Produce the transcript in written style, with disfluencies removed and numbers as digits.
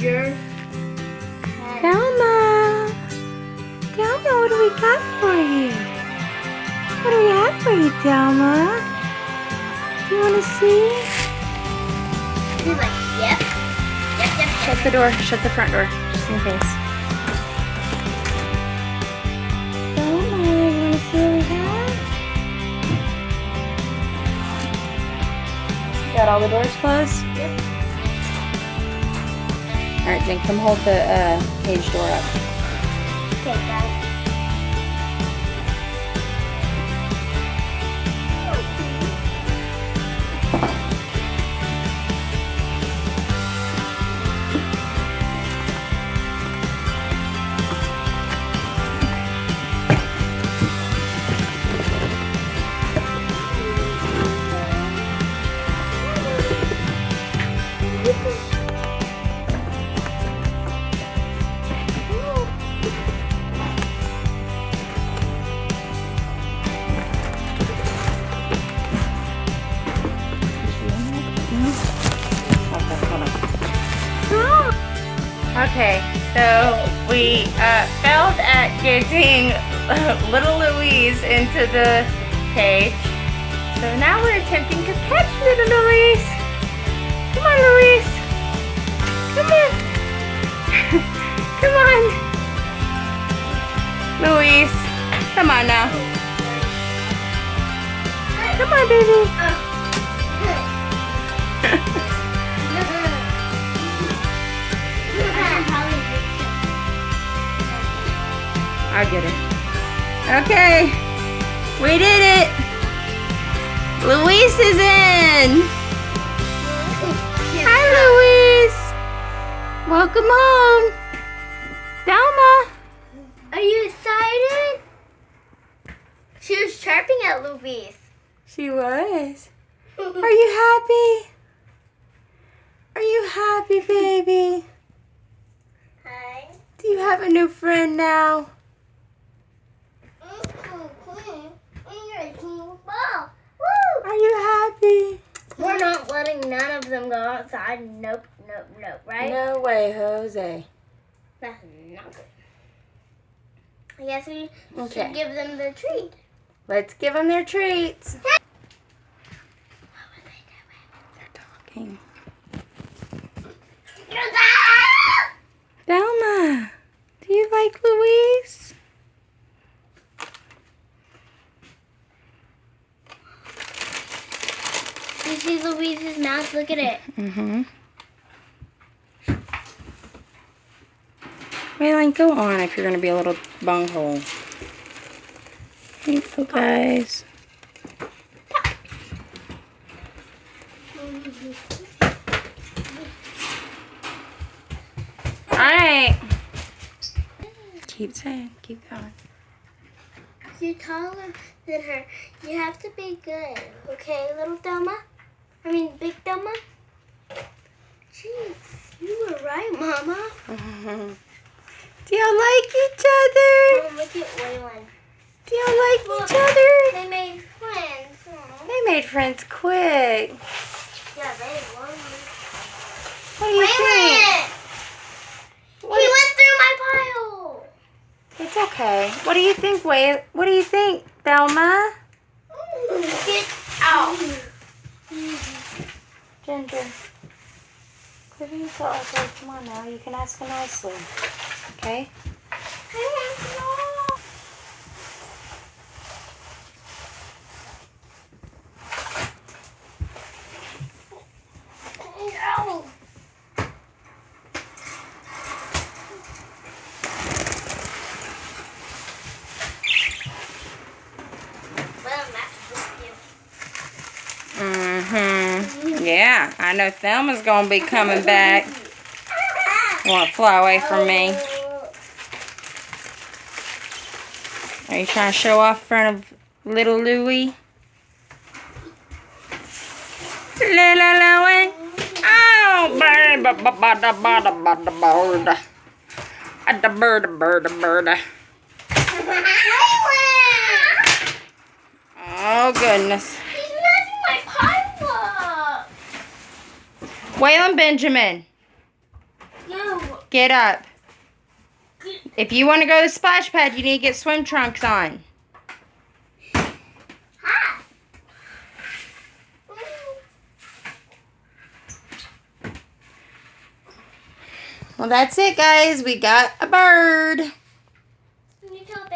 Yours. Thelma! Thelma, what do we got for you? What do we have for you, Thelma? Do you want to see? He's like, yep. Yep. Shut the door. Shut the front door. Just in case. Thelma, you want to see what we have? Got all the doors closed? Yep. Alright, Jen, come hold the cage door up. Okay, got it. Okay, so we failed at getting little Louise into the cage. So now we're attempting to catch little Louise. Come on, Louise. Come on. Come on. Louise. Come on now. Come on, baby. I'll get it. Okay. We did it. Louise is in. Hi, Louise. Welcome home. Thelma. Are you excited? She was chirping at Louise. She was. Are you happy? Are you happy, baby? Hi. Do you have a new friend now? Are you happy? We're not letting none of them go outside. Nope, right? No way, Jose. That's not good. I guess we Okay. should give them the treat. Let's give them their treats. They're talking. Thelma, do you like Louise? You see Louise's mouth? Look at it. Mm-hmm. Waylon, go on if you're going to be a little bunghole. Here you go, guys. Alright. Keep saying, keep going. You're taller than her. You have to be good. Okay, little Thelma? I mean, big Thelma? Jeez, you were right, Mama. Do y'all like each other? Mom, look at Waylon. Do y'all like Look, each other? they made friends. Aw. They made friends quick. Yeah, they won. What do you think? He went through my pile. It's okay. What do you think, What do you think, Thelma? Get out. Ginger. Quit being so ugly. Come on now. You can ask her nicely. Okay? No. Mm-hmm. Yeah, I know Thelma's gonna be coming back. Won't fly away from me. Are you trying to show off in front of little Louie? Little Louie. Oh, bird, bird. Oh, goodness. He's messing my pile up. Waylon Benjamin. No. Get up. If you want to go to the splash pad, you need to get swim trunks on. Hi. Well, that's it, guys. We got a bird.